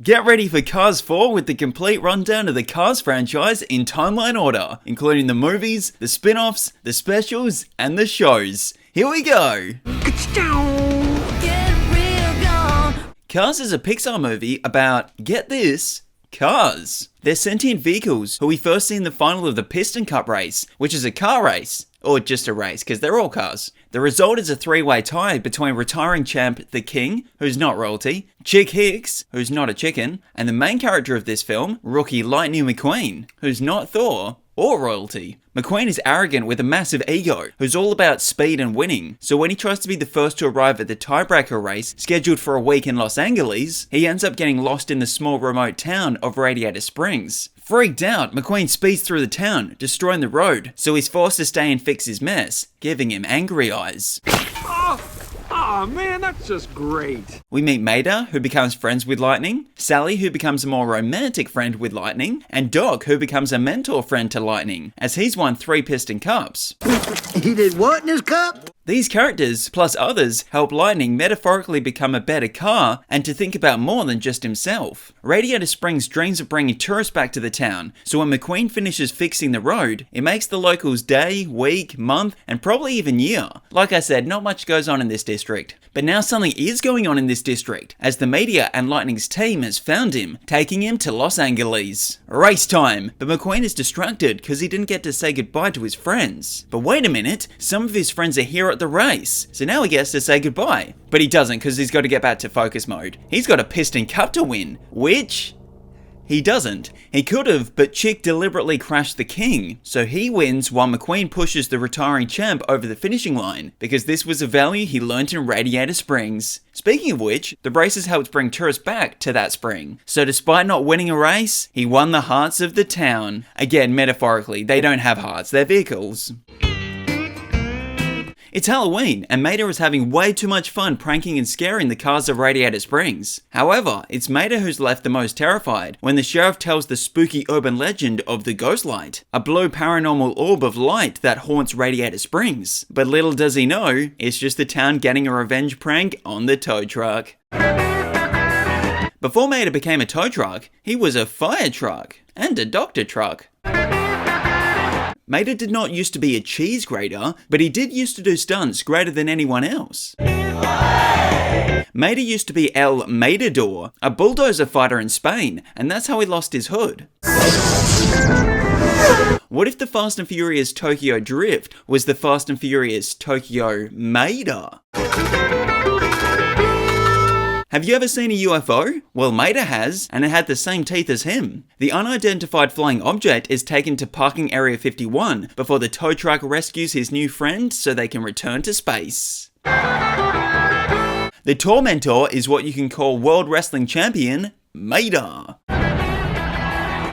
Get ready for Cars 4 with the complete rundown of the Cars franchise in timeline order, including the movies, the spin-offs, the specials, and the shows. Here we go! Cars is a Pixar movie about, get this, cars. They're sentient vehicles who we first see in the final of the Piston Cup race, which is a car race. Or just a race, because they're all cars. The result is a three-way tie between retiring champ The King, who's not royalty, Chick Hicks, who's not a chicken, and the main character of this film, rookie Lightning McQueen, who's not Thor or royalty. McQueen is arrogant with a massive ego, who's all about speed and winning, so when he tries to be the first to arrive at the tiebreaker race, scheduled for a week in Los Angeles, he ends up getting lost in the small remote town of Radiator Springs. Freaked out, McQueen speeds through the town, destroying the road, so he's forced to stay and fix his mess, giving him angry eyes. Oh man, that's just great. We meet Mater, who becomes friends with Lightning, Sally, who becomes a more romantic friend with Lightning, and Doc, who becomes a mentor friend to Lightning, as he's won 3 Piston Cups. He did what in his cup? These characters, plus others, help Lightning metaphorically become a better car and to think about more than just himself. Radiator Springs dreams of bringing tourists back to the town, so when McQueen finishes fixing the road, it makes the locals' day, week, month, and probably even year. Like I said, not much goes on in this district. But now something is going on in this district, as the media and Lightning's team has found him, taking him to Los Angeles. Race time! But McQueen is distracted because he didn't get to say goodbye to his friends. But wait a minute, some of his friends are here at the race, so now he gets to say goodbye. But he doesn't because he's got to get back to focus mode. He's got a Piston Cup to win, which... he doesn't. He could have, but Chick deliberately crashed the King, so he wins while McQueen pushes the retiring champ over the finishing line, because this was a value he learnt in Radiator Springs. Speaking of which, the races helped bring tourists back to that spring, so despite not winning a race, he won the hearts of the town. Again, metaphorically, they don't have hearts, they're vehicles. It's Halloween, and Mater is having way too much fun pranking and scaring the cars of Radiator Springs. However, it's Mater who's left the most terrified when the sheriff tells the spooky urban legend of the Ghost Light, a blue paranormal orb of light that haunts Radiator Springs. But little does he know, it's just the town getting a revenge prank on the tow truck. Before Mater became a tow truck, he was a fire truck and a doctor truck. Mater did not used to be a cheese grater, but he did used to do stunts greater than anyone else. Mater used to be El Matador, a bulldozer fighter in Spain, and that's how he lost his hood. What if the Fast and Furious Tokyo Drift was the Fast and Furious Tokyo Mater? Have you ever seen a UFO? Well, Mater has, and it had the same teeth as him. The unidentified flying object is taken to parking area 51 before the tow truck rescues his new friend so they can return to space. The Tormentor is what you can call World Wrestling Champion Mater.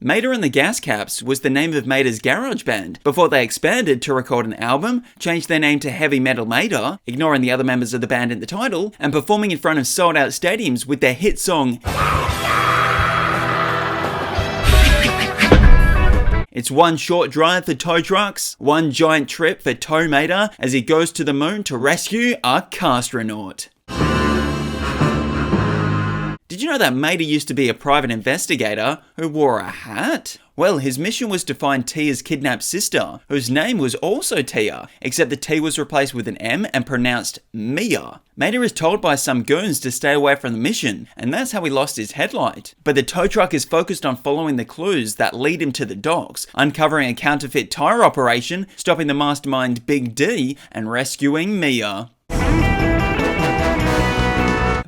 Mater and the Gas Caps was the name of Mater's garage band before they expanded to record an album, changed their name to Heavy Metal Mater, ignoring the other members of the band in the title, and performing in front of sold-out stadiums with their hit song It's one short drive for tow trucks, one giant trip for Tow Mater as he goes to the moon to rescue a castronaut. Did you know that Mater used to be a private investigator who wore a hat? Well, his mission was to find Tia's kidnapped sister, whose name was also Tia, except the T was replaced with an M and pronounced Mia. Mater is told by some goons to stay away from the mission, and that's how he lost his headlight. But the tow truck is focused on following the clues that lead him to the docks, uncovering a counterfeit tire operation, stopping the mastermind Big D, and rescuing Mia.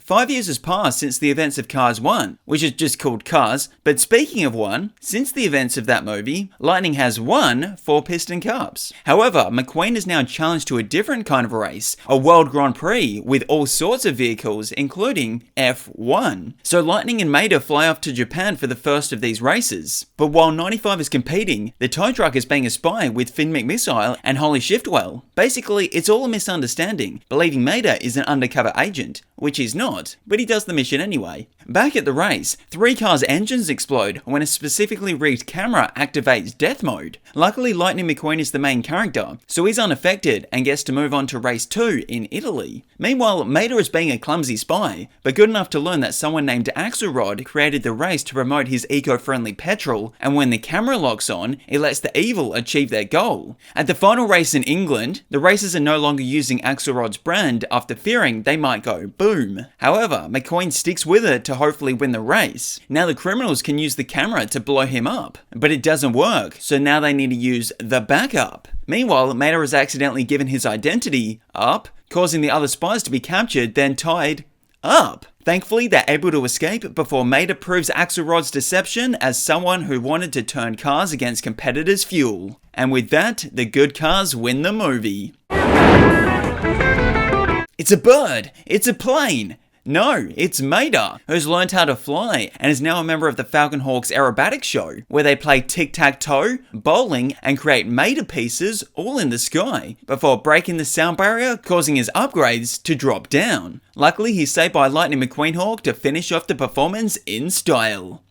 5 years has passed since the events of Cars 1, which is just called Cars, but speaking of one, since the events of that movie, Lightning has won 4 Piston Cups. However, McQueen is now challenged to a different kind of race, a World Grand Prix with all sorts of vehicles, including F1. So Lightning and Mater fly off to Japan for the first of these races. But while 95 is competing, the tow truck is being a spy with Finn McMissile and Holly Shiftwell. Basically, it's all a misunderstanding, believing Mater is an undercover agent, which he's not. not, but he does the mission anyway. Back at the race, 3 cars' engines explode when a specifically rigged camera activates death mode. Luckily, Lightning McQueen is the main character, so he's unaffected and gets to move on to race 2 in Italy. Meanwhile, Mater is being a clumsy spy, but good enough to learn that someone named Axelrod created the race to promote his eco-friendly petrol, and when the camera locks on, it lets the evil achieve their goal. At the final race in England, the racers are no longer using Axelrod's brand after fearing they might go boom. However, McQueen sticks with it to hopefully win the race. Now the criminals can use the camera to blow him up, but it doesn't work, so now they need to use the backup. Meanwhile, Mater has accidentally given his identity up, causing the other spies to be captured, then tied up. Thankfully, they're able to escape before Mater proves Axelrod's deception as someone who wanted to turn cars against competitors' fuel. And with that, the good cars win the movie. It's a bird! It's a plane! No, it's Mater, who's learned how to fly and is now a member of the Falcon Hawks aerobatics show, where they play tic-tac-toe, bowling, and create Mater pieces all in the sky, before breaking the sound barrier, causing his upgrades to drop down. Luckily, he's saved by Lightning McQueen Hawk to finish off the performance in style.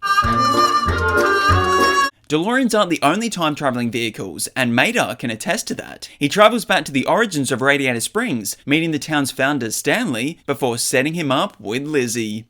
DeLoreans aren't the only time-traveling vehicles, and Mater can attest to that. He travels back to the origins of Radiator Springs, meeting the town's founder Stanley, before setting him up with Lizzie.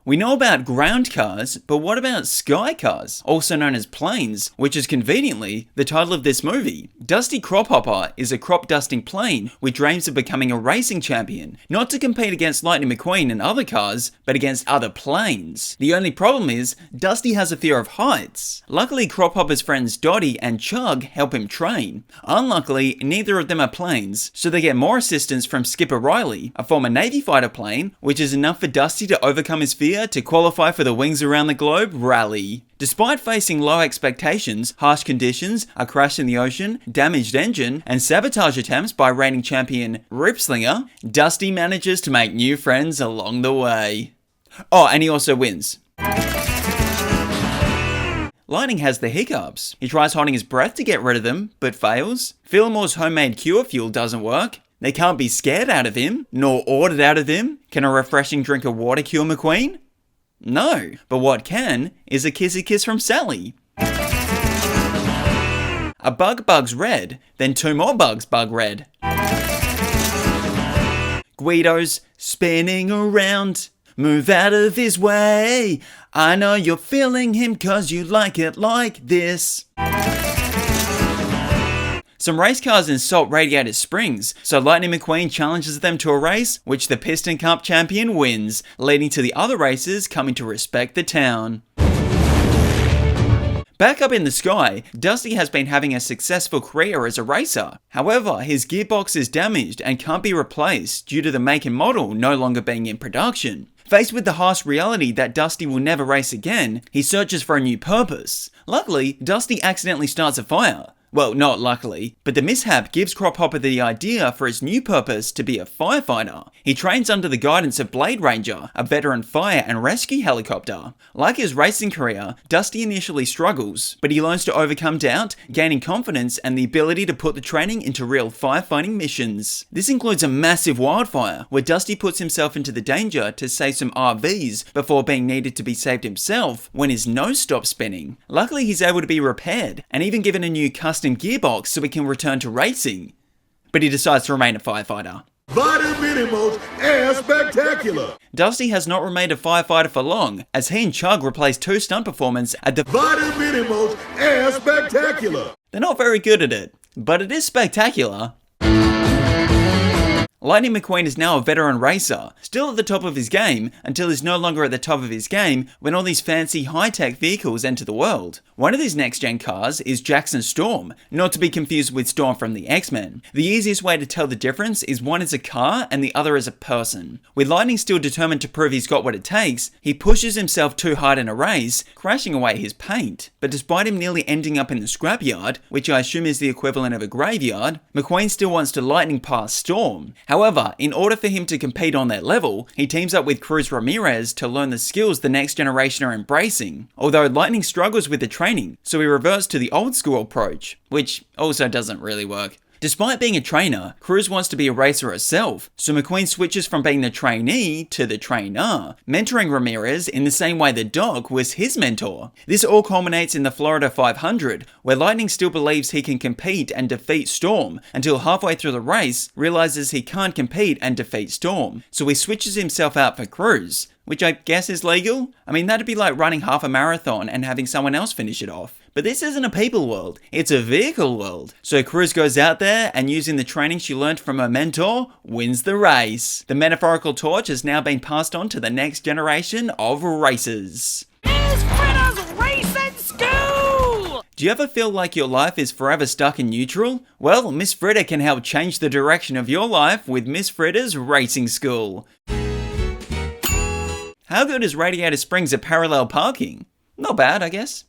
We know about ground cars, but what about sky cars, also known as planes, which is conveniently the title of this movie. Dusty Crophopper is a crop dusting plane with dreams of becoming a racing champion, not to compete against Lightning McQueen and other cars, but against other planes. The only problem is, Dusty has a fear of heights. Luckily, Crophopper's friends Dottie and Chug help him train. Unluckily, neither of them are planes, so they get more assistance from Skipper Riley, a former Navy fighter plane, which is enough for Dusty to overcome his fear to qualify for the Wings Around the Globe rally. Despite facing low expectations, harsh conditions, a crash in the ocean, damaged engine, and sabotage attempts by reigning champion Ripslinger, Dusty manages to make new friends along the way. Oh, and he also wins. Lightning has the hiccups. He tries holding his breath to get rid of them, but fails. Fillmore's homemade cure fuel doesn't work. They can't be scared out of him, nor ordered out of him. Can a refreshing drink of water cure McQueen? No, but what can is a kissy kiss from Sally. A bug bugs red, then 2 more bugs bug red. Guido's spinning around, move out of his way. I know you're feeling him cause you like it like this. Some race cars insult Radiator Springs, so Lightning McQueen challenges them to a race, which the Piston Cup champion wins, leading to the other racers coming to respect the town. Back up in the sky, Dusty has been having a successful career as a racer. However, his gearbox is damaged and can't be replaced due to the make and model no longer being in production. Faced with the harsh reality that Dusty will never race again, he searches for a new purpose. Luckily, Dusty accidentally starts a fire. Well, not luckily, but the mishap gives Crophopper the idea for his new purpose to be a firefighter. He trains under the guidance of Blade Ranger, a veteran fire and rescue helicopter. Like his racing career, Dusty initially struggles, but he learns to overcome doubt, gaining confidence and the ability to put the training into real firefighting missions. This includes a massive wildfire, where Dusty puts himself into the danger to save some RVs before being needed to be saved himself when his nose stops spinning. Luckily, he's able to be repaired, and even given a new custom gearbox so he can return to racing. But he decides to remain a firefighter. Vitaminimals Air Spectacular! Dusty has not remained a firefighter for long, as he and Chug replaced 2 stunt performers at the Vitaminimals Air Spectacular! They're not very good at it, but it is spectacular. Lightning McQueen is now a veteran racer, still at the top of his game, until he's no longer at the top of his game when all these fancy high-tech vehicles enter the world. One of these next-gen cars is Jackson Storm, not to be confused with Storm from the X-Men. The easiest way to tell the difference is one is a car and the other is a person. With Lightning still determined to prove he's got what it takes, he pushes himself too hard in a race, crashing away his paint. But despite him nearly ending up in the scrapyard, which I assume is the equivalent of a graveyard, McQueen still wants to lightning past Storm. However, in order for him to compete on that level, he teams up with Cruz Ramirez to learn the skills the next generation are embracing. Although Lightning struggles with the training, so he reverts to the old school approach, which also doesn't really work. Despite being a trainer, Cruz wants to be a racer herself, so McQueen switches from being the trainee to the trainer, mentoring Ramirez in the same way that Doc was his mentor. This all culminates in the Florida 500, where Lightning still believes he can compete and defeat Storm, until halfway through the race, realizes he can't compete and defeat Storm, so he switches himself out for Cruz, which I guess is legal? I mean, that'd be like running half a marathon and having someone else finish it off. But this isn't a people world, it's a vehicle world. So Cruz goes out there and using the training she learned from her mentor, wins the race. The metaphorical torch has now been passed on to the next generation of racers. Miss Fritter's Racing School! Do you ever feel like your life is forever stuck in neutral? Well, Miss Fritter can help change the direction of your life with Miss Fritter's Racing School. How good is Radiator Springs at parallel parking? Not bad, I guess.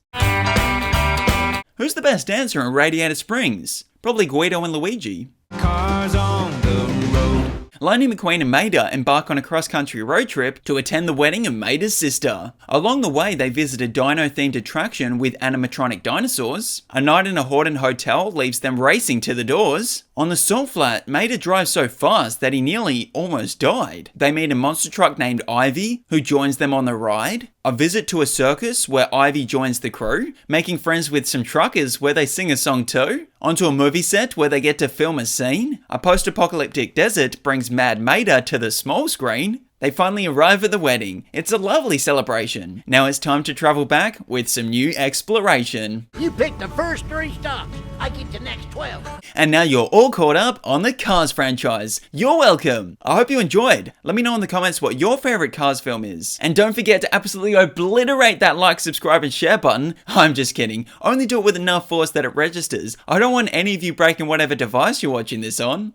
Who's the best dancer in Radiator Springs? Probably Guido and Luigi. Cars on the road. Lightning McQueen and Maida embark on a cross-country road trip to attend the wedding of Maida's sister. Along the way, they visit a dino-themed attraction with animatronic dinosaurs. A night in a Horton hotel leaves them racing to the doors. On the salt flat, Maida drives so fast that he nearly almost died. They meet a monster truck named Ivy, who joins them on the ride. A visit to a circus where Ivy joins the crew, making friends with some truckers where they sing a song too. Onto a movie set where they get to film a scene. A post-apocalyptic desert brings Mad Maida to the small screen. They finally arrive at the wedding. It's a lovely celebration. Now it's time to travel back with some new exploration. You picked the first 3 stops. I get the next 12. And now you're all caught up on the Cars franchise. You're welcome. I hope you enjoyed. Let me know in the comments what your favorite Cars film is. And don't forget to absolutely obliterate that like, subscribe, and share button. I'm just kidding. Only do it with enough force that it registers. I don't want any of you breaking whatever device you're watching this on.